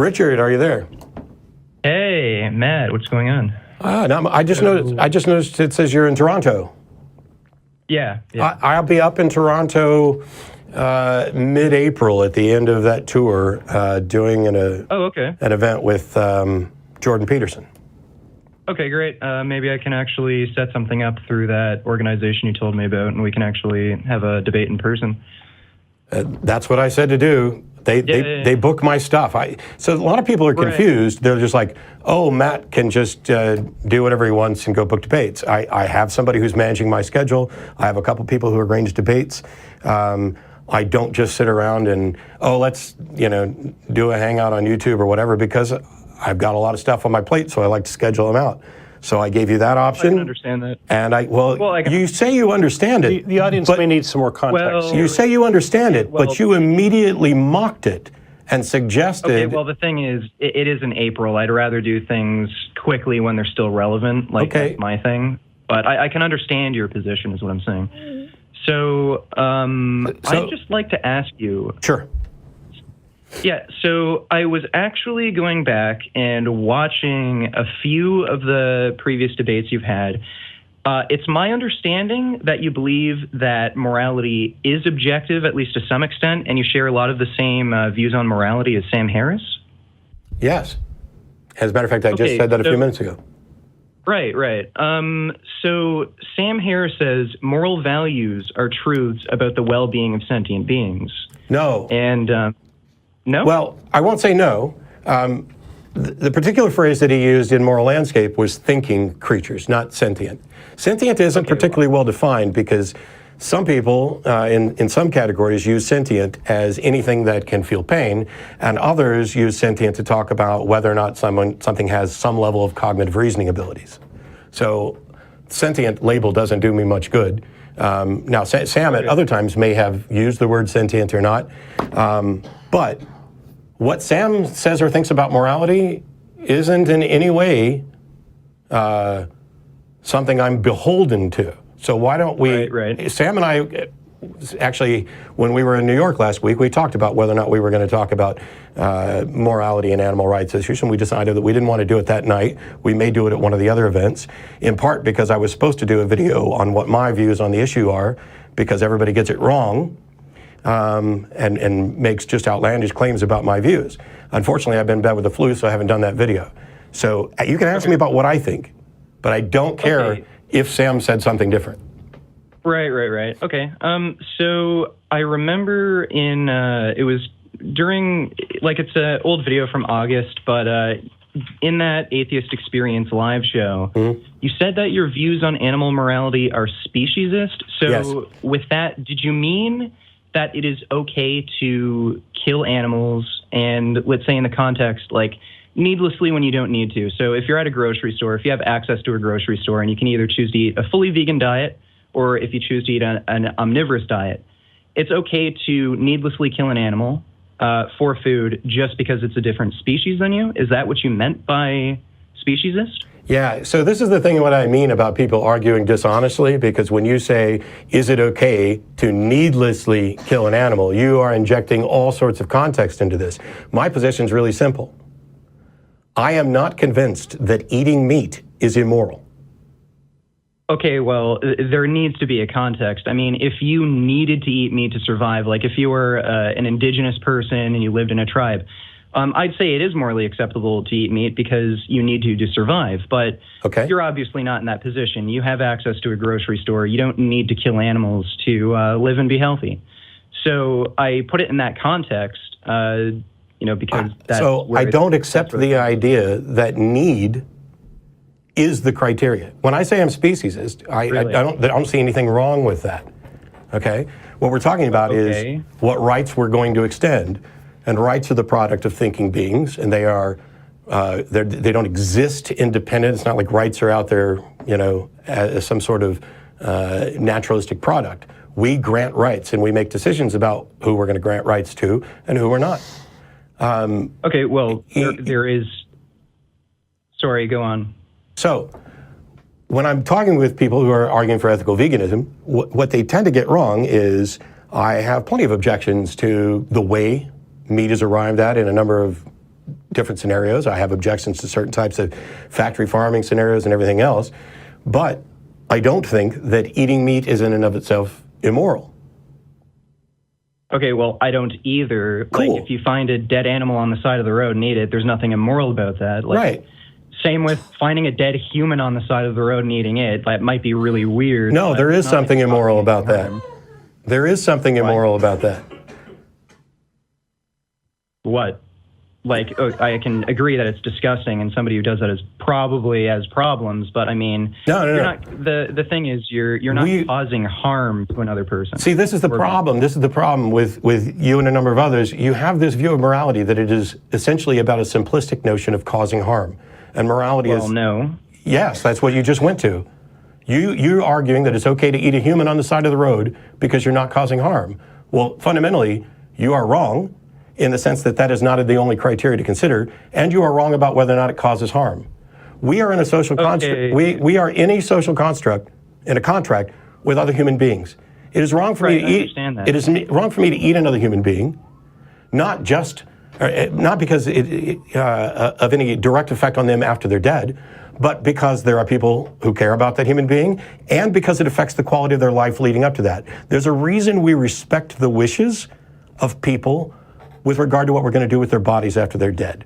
Richard, are you there? Hey, Matt, what's going on? No, I just noticed it says you're in Toronto. Yeah. I'll be up in Toronto mid-April at the end of that tour, doing an event with Jordan Peterson. Okay, great. Maybe I can actually set something up through that organization you told me about, and we can actually have a debate in person. That's what I said to do. They book my stuff. So a lot of people are confused. Right. They're just like, oh, Matt can just do whatever he wants and go book debates. I have somebody who's managing my schedule. I have a couple people who arrange debates. I don't just sit around and, let's do a hangout on YouTube or whatever, because I've got a lot of stuff on my plate, so I like to schedule them out. So I gave you that option. I can understand that. And you say you understand it. The audience may need some more context. You say you understand it, but you immediately mocked it and suggested... Okay, well, the thing is, it is in April. I'd rather do things quickly when they're still relevant, that's my thing. But I can understand your position, is what I'm saying. So I'd just like to ask you... Sure. Yeah, so I was actually going back and watching a few of the previous debates you've had. It's my understanding that you believe that morality is objective, at least to some extent, and you share a lot of the same views on morality as Sam Harris? Yes. As a matter of fact, I just said that a few minutes ago. Right. So Sam Harris says moral values are truths about the well-being of sentient beings. No. And... No? Well, I won't say no. The particular phrase that he used in Moral Landscape was thinking creatures, not sentient. Sentient isn't particularly well defined, because some people in some categories use sentient as anything that can feel pain, and others use sentient to talk about whether or not something has some level of cognitive reasoning abilities. So sentient label doesn't do me much good. Now, Sam at other times may have used the word sentient or not, but what Sam says or thinks about morality isn't in any way something I'm beholden to. So why don't we... Right. Sam and I, actually, when we were in New York last week, we talked about whether or not we were going to talk about morality and animal rights issues, and we decided that we didn't want to do it that night. We may do it at one of the other events, in part because I was supposed to do a video on what my views on the issue are, because everybody gets it wrong. And makes just outlandish claims about my views. Unfortunately, I've been in bed with the flu, so I haven't done that video. So you can ask me about what I think, but I don't care if Sam said something different. Right. Okay. So I remember it was during, it's an old video from August, but in that Atheist Experience live show, you said that your views on animal morality are speciesist. So with that, did you mean that it is okay to kill animals, and let's say in the context, needlessly when you don't need to? So if you're at a grocery store, if you have access to a grocery store and you can either choose to eat a fully vegan diet, or if you choose to eat an omnivorous diet, it's okay to needlessly kill an animal for food just because it's a different species than you? Is that what you meant by speciesist? Yeah, so this is the thing what I mean about people arguing dishonestly, because when you say, is it okay to needlessly kill an animal, you are injecting all sorts of context into this. My position is really simple. I am not convinced that eating meat is immoral. Okay, well, there needs to be a context. I mean, if you needed to eat meat to survive, if you were an indigenous person and you lived in a tribe, I'd say it is morally acceptable to eat meat because you need to survive, but you're obviously not in that position. You have access to a grocery store. You don't need to kill animals to live and be healthy. So I put it in that context, because that's... So I don't accept the idea that need is the criteria. When I say I'm speciesist, I don't see anything wrong with that, okay? What we're talking about is what rights we're going to extend. And rights are the product of thinking beings, and they are they don't exist independent. It's not like rights are out there, as some sort of naturalistic product. We grant rights, and we make decisions about who we're going to grant rights to and who we're not. Okay, well, there is... Sorry, go on. So, when I'm talking with people who are arguing for ethical veganism, what they tend to get wrong is I have plenty of objections to the way meat is arrived at in a number of different scenarios. I have objections to certain types of factory farming scenarios and everything else. But I don't think that eating meat is in and of itself immoral. Okay, well, I don't either. Cool. Like, if you find a dead animal on the side of the road and eat it, there's nothing immoral about that. Like, Right. Same with finding a dead human on the side of the road and eating it. That might be really weird. No, but there is it's not something like immoral causing about that. harm. There is something immoral about that. What? Like, I can agree that it's disgusting, and somebody who does that is probably has problems. But I mean, No. you're not, the thing is, you're not causing harm to another person. See, this is the problem. This is the problem with you and a number of others. You have this view of morality that it is essentially about a simplistic notion of causing harm. And morality is... Well, no. Yes, that's what you just went to. You're arguing that it's okay to eat a human on the side of the road because you're not causing harm. Well, fundamentally, you are wrong in the sense that that is not the only criteria to consider, and you are wrong about whether or not it causes harm. We are in a social construct. We are in a social construct, in a contract with other human beings. It is wrong for me to eat. It is wrong for me to eat another human being, not because of any direct effect on them after they're dead, but because there are people who care about that human being, and because it affects the quality of their life leading up to that. There's a reason we respect the wishes of people with regard to what we're going to do with their bodies after they're dead.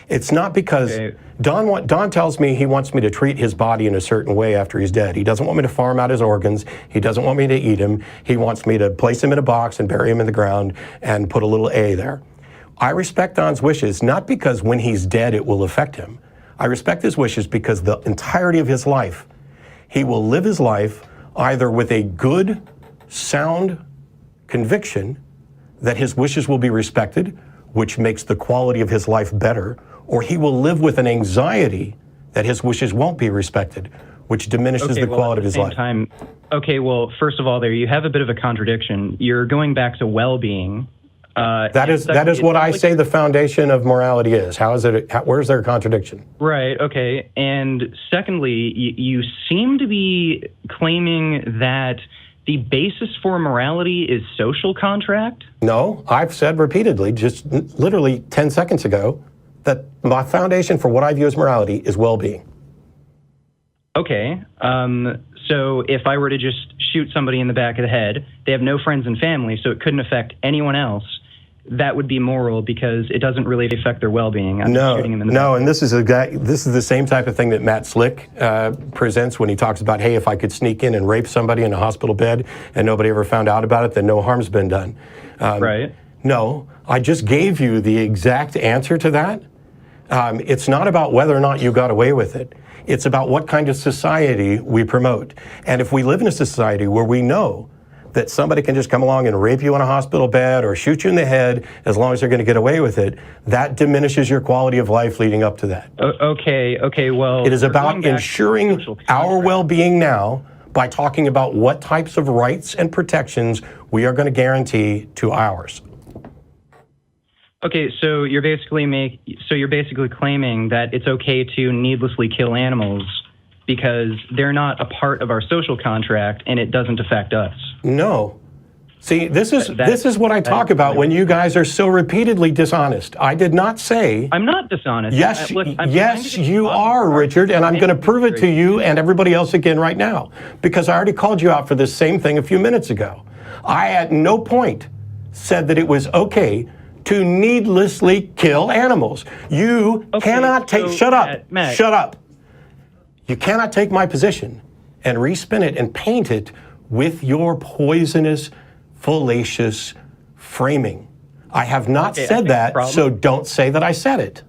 It's not because Don tells me he wants me to treat his body in a certain way after he's dead. He doesn't want me to farm out his organs. He doesn't want me to eat him. He wants me to place him in a box and bury him in the ground and put a little A there. I respect Don's wishes, not because when he's dead it will affect him. I respect his wishes because the entirety of his life, he will live his life either with a good, sound conviction that his wishes will be respected, which makes the quality of his life better, or he will live with an anxiety that his wishes won't be respected, which diminishes the quality of his life. Okay, well, first of all, there you have a bit of a contradiction. You're going back to well-being. That is what I say the foundation of morality is. Where's there a contradiction? Right, okay. And secondly, you seem to be claiming that the basis for morality is social contract? No, I've said repeatedly, just literally 10 seconds ago, that my foundation for what I view as morality is well-being. Okay, so if I were to just shoot somebody in the back of the head, they have no friends and family, so it couldn't affect anyone else. That would be moral because it doesn't really affect their well-being. I'm just shooting them in the back. And this is the same type of thing that Matt Slick presents when he talks about, hey, if I could sneak in and rape somebody in a hospital bed and nobody ever found out about it, then no harm's been done. Right. No, I just gave you the exact answer to that. It's not about whether or not you got away with it. It's about what kind of society we promote. And if we live in a society where we know that somebody can just come along and rape you in a hospital bed or shoot you in the head as long as they're going to get away with it, that diminishes your quality of life leading up to that. Okay, well... It is about ensuring our well-being now by talking about what types of rights and protections we are going to guarantee to ours. Okay, so you're basically claiming that it's okay to needlessly kill animals because they're not a part of our social contract and it doesn't affect us. No. See, this is what I talk about when you guys are so repeatedly dishonest. I did not say... I'm not dishonest. Yes, you are, Richard, and I'm going to prove it to you and everybody else again right now, because I already called you out for this same thing a few minutes ago. I at no point said that it was okay to needlessly kill animals. You cannot take... Shut up. Matt. Shut up. You cannot take my position and respin it and paint it with your poisonous, fallacious framing. I have not said that, so don't say that I said it.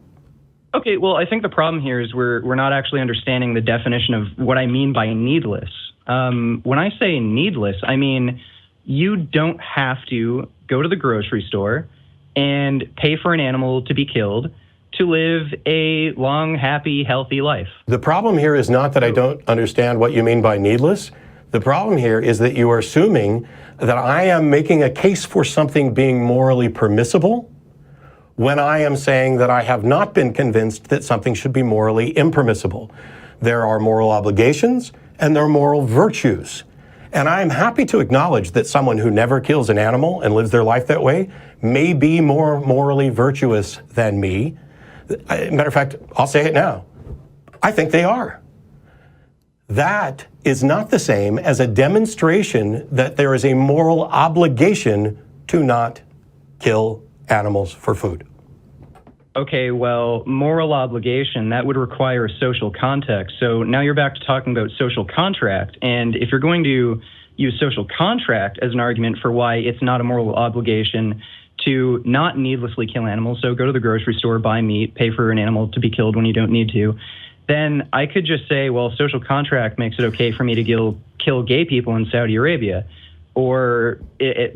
Okay, well, I think the problem here is we're not actually understanding the definition of what I mean by needless. When I say needless, I mean you don't have to go to the grocery store and pay for an animal to be killed to live a long, happy, healthy life. The problem here is not that I don't understand what you mean by needless. The problem here is that you are assuming that I am making a case for something being morally permissible when I am saying that I have not been convinced that something should be morally impermissible. There are moral obligations and there are moral virtues. And I am happy to acknowledge that someone who never kills an animal and lives their life that way may be more morally virtuous than me. Matter of fact, I'll say it now. I think they are. That is not the same as a demonstration that there is a moral obligation to not kill animals for food. Okay, well, moral obligation, that would require a social context. So now you're back to talking about social contract. And if you're going to use social contract as an argument for why it's not a moral obligation to not needlessly kill animals, so go to the grocery store, buy meat, pay for an animal to be killed when you don't need to, then I could just say, well, social contract makes it okay for me to kill gay people in Saudi Arabia. Or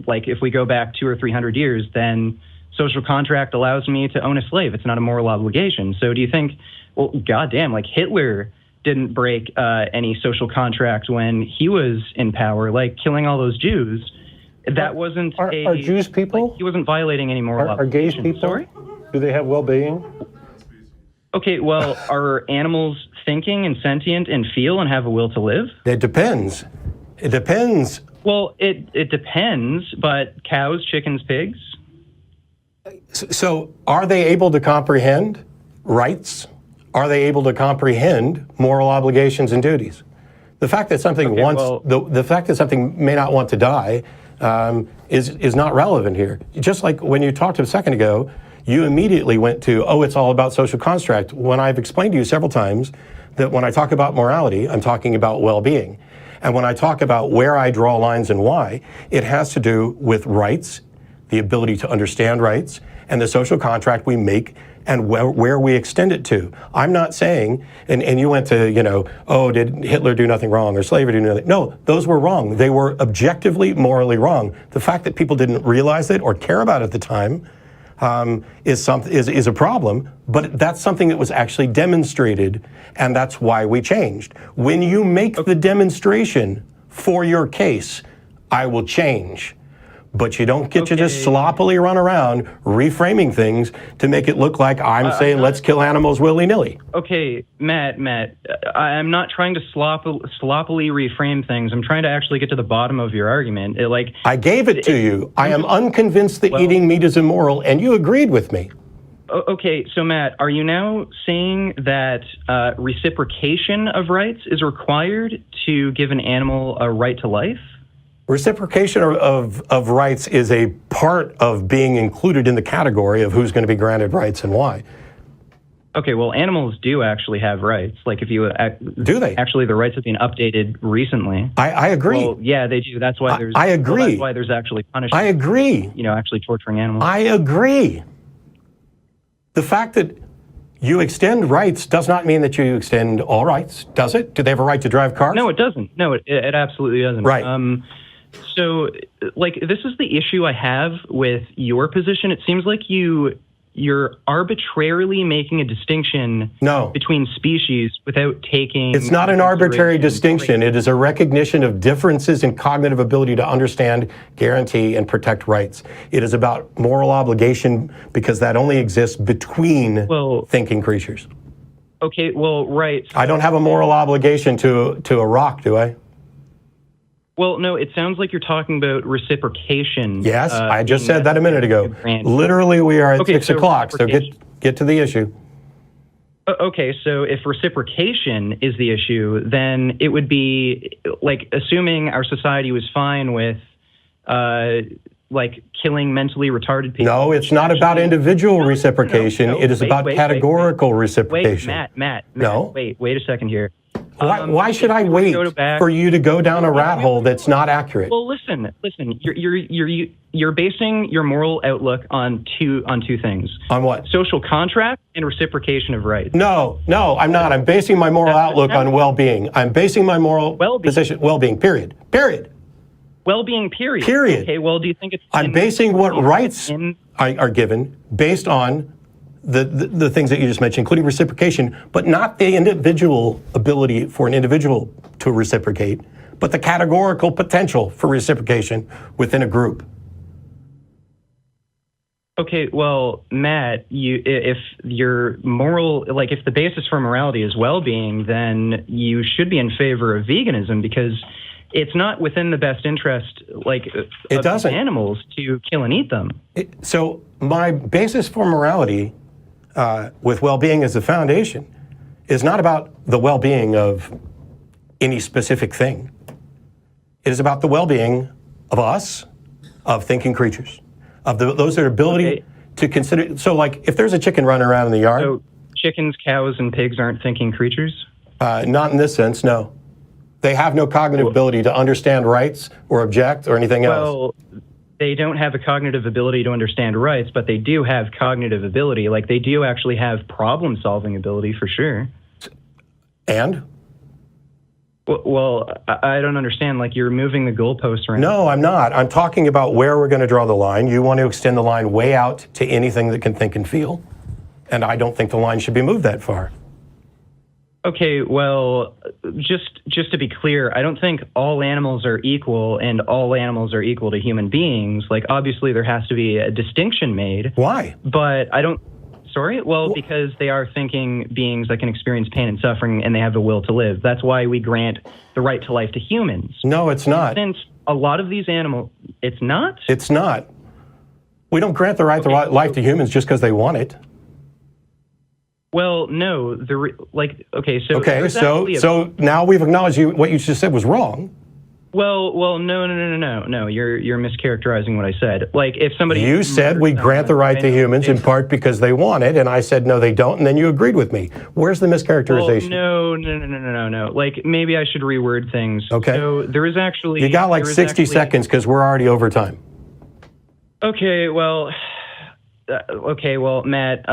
like if we go back 200 or 300 years, then social contract allows me to own a slave. It's not a moral obligation. So do you think, well, goddamn, like Hitler didn't break any social contract when he was in power, like killing all those Jews. That wasn't are Jews people? Like, he wasn't violating any moral Are gays obligation. people? Sorry? Do they have well-being? Okay, well, are animals thinking and sentient and feel and have a will to live? It depends. It depends. Well, it depends, but cows, chickens, pigs? So are they able to comprehend rights? Are they able to comprehend moral obligations and duties? The fact that something the fact that something may not want to die is not relevant here. Just like when you talked a second ago, you immediately went to, oh, it's all about social construct, when I've explained to you several times that when I talk about morality, I'm talking about well-being. And when I talk about where I draw lines and why, it has to do with rights, the ability to understand rights, and the social contract we make and where we extend it to. I'm not saying, and you went to, oh, did Hitler do nothing wrong or slavery do nothing? No, those were wrong. They were objectively, morally wrong. The fact that people didn't realize it or care about it at the time is a problem, but that's something that was actually demonstrated, and that's why we changed. When you make the demonstration for your case, I will change. But you don't get to just sloppily run around reframing things to make it look like I'm saying let's kill animals willy-nilly. Okay, Matt, I'm not trying to sloppily reframe things. I'm trying to actually get to the bottom of your argument. I gave it to you. I am unconvinced that eating meat is immoral, and you agreed with me. Okay, so Matt, are you now saying that reciprocation of rights is required to give an animal a right to life? Reciprocation of rights is a part of being included in the category of who's going to be granted rights and why. Okay, well, animals do actually have rights. Like if you do they? Actually, the rights have been updated recently. I agree. Well, yeah, they do. That's why there's. I agree. Well, that's why there's actually punishment. I agree. Actually torturing animals. I agree. The fact that you extend rights does not mean that you extend all rights, does it? Do they have a right to drive cars? No, it doesn't. No, it absolutely doesn't. Right. So, this is the issue I have with your position. It seems like you're arbitrarily making a distinction between species without taking... It's not an arbitrary distinction. It is a recognition of differences in cognitive ability to understand, guarantee, and protect rights. It is about moral obligation because that only exists between thinking creatures. Okay, well, right. I don't have a moral obligation to a rock, do I? Well, no, it sounds like you're talking about reciprocation. Yes, I just said that a minute ago. Literally, we are at 6 o'clock, so get to the issue. Okay, so if reciprocation is the issue, then it would be, assuming our society was fine with, killing mentally retarded people. No, it's not about individual reciprocation. It is about categorical reciprocation. Wait, Matt. No. Wait a second here. Why should I wait for you to go down a rat hole that's not accurate? Well, listen. You're basing your moral outlook on two things. On what? Social contract and reciprocation of rights. No, I'm not. I'm basing my moral outlook on well-being. I'm basing my moral position well-being. Period. Well-being. Period. Okay. Well, do you think it's? I'm basing what rights are given based on the things that you just mentioned, including reciprocation, but not the individual ability for an individual to reciprocate, but the categorical potential for reciprocation within a group. Okay, well, Matt, if your moral, if the basis for morality is well-being, then you should be in favor of veganism because it's not within the best interest, of animals to kill and eat them. So my basis for morality with well-being as the foundation is not about the well-being of any specific thing. It is about the well-being of us, of thinking creatures, of those that are ability to consider. So, like, if there's a chicken running around in the yard. So chickens, cows, and pigs aren't thinking creatures? Not in this sense, no. They have no cognitive ability to understand rights or object or anything else. Well, they don't have a cognitive ability to understand rights, but they do have cognitive ability. Like, they do actually have problem-solving ability for sure. And? Well, I don't understand. Like, you're moving the goalposts around. No, I'm not. I'm talking about where we're going to draw the line. You want to extend the line way out to anything that can think and feel. And I don't think the line should be moved that far. Okay, well, just to be clear, I don't think all animals are equal and all animals are equal to human beings. Like, obviously, there has to be a distinction made. Why? But I don't... Sorry? Well, because they are thinking beings that can experience pain and suffering, and they have a will to live. That's why we grant the right to life to humans. No, it's not. Since a lot of these animals... It's not? It's not. We don't grant the right to life to humans just because they want it. Well, no. Okay, so now we've acknowledged what you just said was wrong. Well, no. You're mischaracterizing what I said. Like, if somebody... You said we grant the right to humans in part because they want it, and I said, no, they don't, and then you agreed with me. Where's the mischaracterization? Well, no. Like, maybe I should reword things. Okay. So there is actually... You got like 60 seconds because we're already over time. Okay, well, Matt,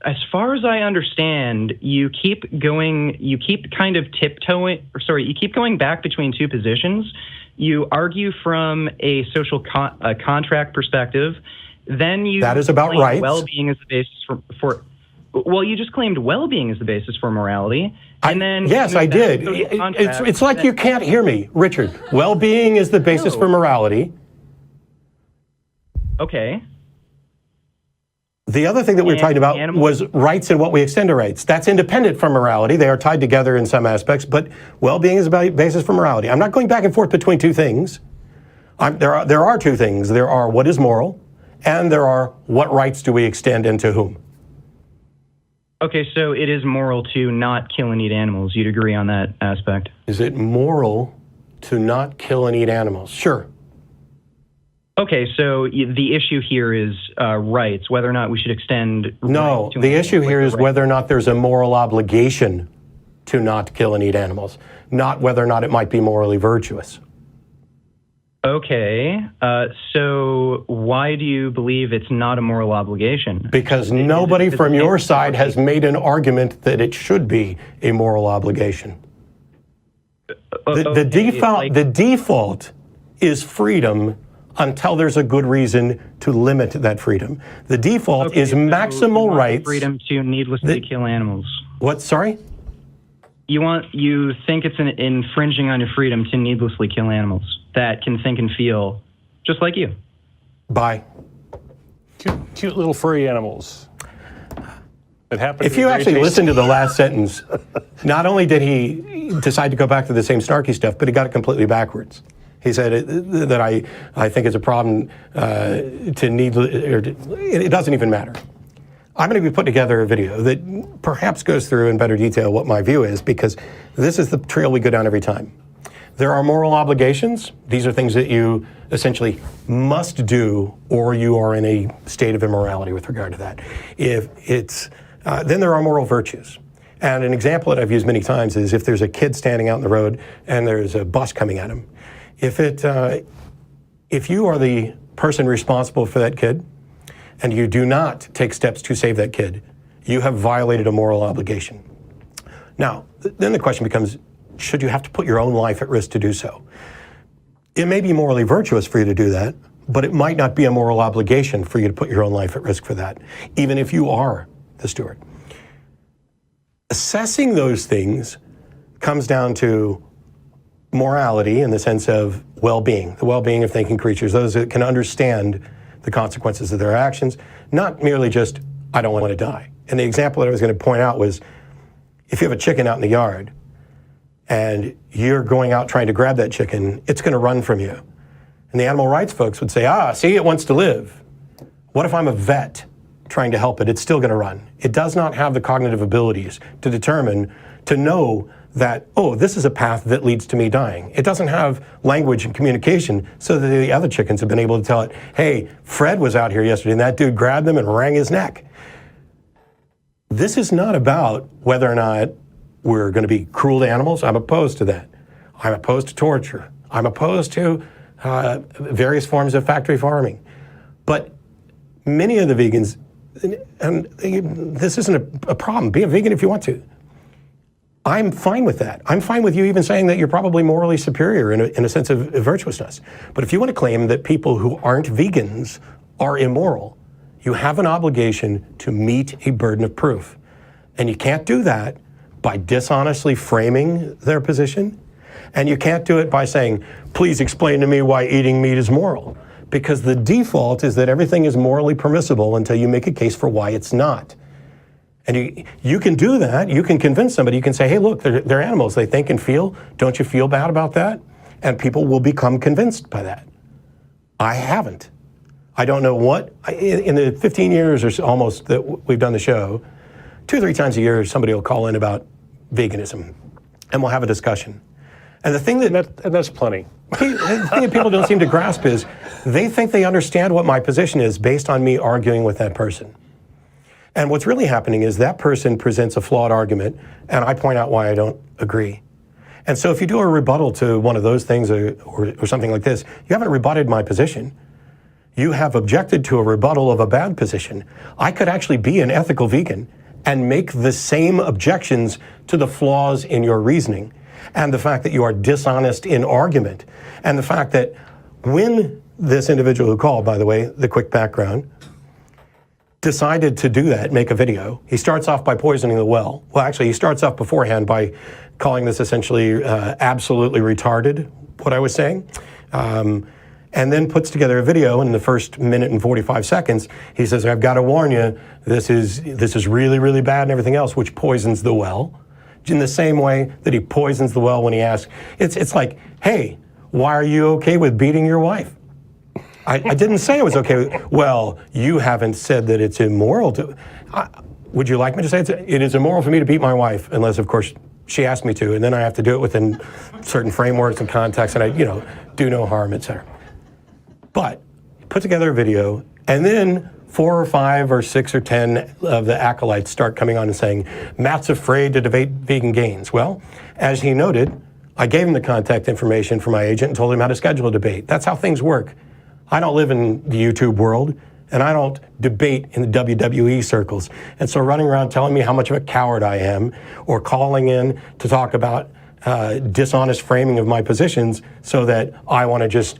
as far as I understand, you keep going back between two positions. You argue from a social contract perspective, then you... That is about rights. Well-being as the basis for... Well, you just claimed well-being as the basis for morality, and then... Yes, I did. It's like you can't hear me, Richard. Well-being is the basis for morality. Okay. The other thing that we were talking about was rights and what we extend to rights. That's independent from morality. They are tied together in some aspects, but well-being is a basis for morality. I'm not going back and forth between two things. There are two things. There are what is moral, and there are what rights do we extend and to whom. Okay, so it is moral to not kill and eat animals. You'd agree on that aspect? Is it moral to not kill and eat animals? Sure. Okay, so the issue here is rights, whether or not we should extend... No, the issue here is whether or not there's a moral obligation to not kill and eat animals, not whether or not it might be morally virtuous. Okay, so why do you believe it's not a moral obligation? Because nobody from your side has made an argument that it should be a moral obligation. The default is freedom until there's a good reason to limit that freedom. The default is maximal rights. Freedom to needlessly kill animals. What, sorry? You think it's infringing on your freedom to needlessly kill animals that can think and feel just like you. Bye. Cute little furry animals. If you actually listen to the last sentence, not only did he decide to go back to the same snarky stuff, but he got it completely backwards. He said that I think it's a problem it doesn't even matter. I'm going to be putting together a video that perhaps goes through in better detail what my view is, because this is the trail we go down every time. There are moral obligations. These are things that you essentially must do, or you are in a state of immorality with regard to that. Then there are moral virtues. And an example that I've used many times is if there's a kid standing out in the road and there's a bus coming at him. If you are the person responsible for that kid and you do not take steps to save that kid, you have violated a moral obligation. Now, then the question becomes, should you have to put your own life at risk to do so? It may be morally virtuous for you to do that, but it might not be a moral obligation for you to put your own life at risk for that, even if you are the steward. Assessing those things comes down to morality in the sense of well-being, the well-being of thinking creatures, those that can understand the consequences of their actions, not merely just, I don't want to die. And the example that I was going to point out was, if you have a chicken out in the yard and you're going out trying to grab that chicken, it's going to run from you. And the animal rights folks would say, see, it wants to live. What if I'm a vet trying to help it, it's still going to run. It does not have the cognitive abilities to determine, to know that, oh, this is a path that leads to me dying. It doesn't have language and communication so that the other chickens have been able to tell it, hey, Fred was out here yesterday and that dude grabbed him and wrang his neck. This is not about whether or not we're going to be cruel to animals. I'm opposed to that. I'm opposed to torture. I'm opposed to various forms of factory farming. But many of the vegans, and this isn't a problem, be a vegan if you want to. I'm fine with that. I'm fine with you even saying that you're probably morally superior in a sense of virtuousness. But if you want to claim that people who aren't vegans are immoral, you have an obligation to meet a burden of proof. And you can't do that by dishonestly framing their position. And you can't do it by saying, please explain to me why eating meat is moral. Because the default is that everything is morally permissible until you make a case for why it's not. And you can do that. You can convince somebody. You can say, hey, look, they're animals. They think and feel. Don't you feel bad about that? And people will become convinced by that. I haven't. I don't know what, in the 15 years or so almost that we've done the show, 2 or 3 times a year, somebody will call in about veganism, and we'll have a discussion. And the thing And that's plenty. the thing that people don't seem to grasp is they think they understand what my position is based on me arguing with that person. And what's really happening is that person presents a flawed argument, and I point out why I don't agree. And so if you do a rebuttal to one of those things or something like this, you haven't rebutted my position. You have objected to a rebuttal of a bad position. I could actually be an ethical vegan and make the same objections to the flaws in your reasoning, and the fact that you are dishonest in argument, and the fact that when this individual who called, by the way, the quick background, decided to do that, make a video, he starts off by poisoning the well. Well, actually, he starts off beforehand by calling this essentially absolutely retarded, what I was saying, and then puts together a video. And in the first minute and 45 seconds, he says, I've got to warn you, this is really, really bad and everything else, which poisons the well. In the same way that he poisons the well when he asks, it's like, hey, why are you okay with beating your wife? I didn't say it was okay. Well, you haven't said that it's immoral to. Would you like me to say it is immoral for me to beat my wife, unless, of course, she asked me to, and then I have to do it within certain frameworks and contexts, and I, do no harm, etc. But put together a video, and then 4 or 5 or 6 or 10 of the acolytes start coming on and saying, Matt's afraid to debate vegan gains. Well, as he noted, I gave him the contact information for my agent and told him how to schedule a debate. That's how things work. I don't live in the YouTube world, and I don't debate in the WWE circles. And so running around telling me how much of a coward I am, or calling in to talk about dishonest framing of my positions so that I want to just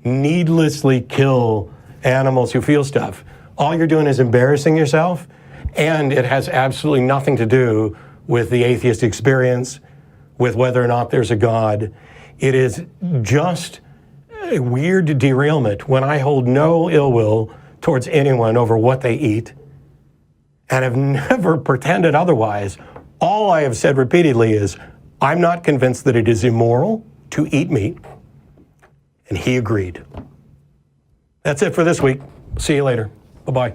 needlessly kill animals who feel stuff. All you're doing is embarrassing yourself, and it has absolutely nothing to do with the atheist experience, with whether or not there's a God. It is just a weird derailment when I hold no ill will towards anyone over what they eat, and have never pretended otherwise. All I have said repeatedly is, I'm not convinced that it is immoral to eat meat, and he agreed. That's it for this week. See you later. Bye-bye.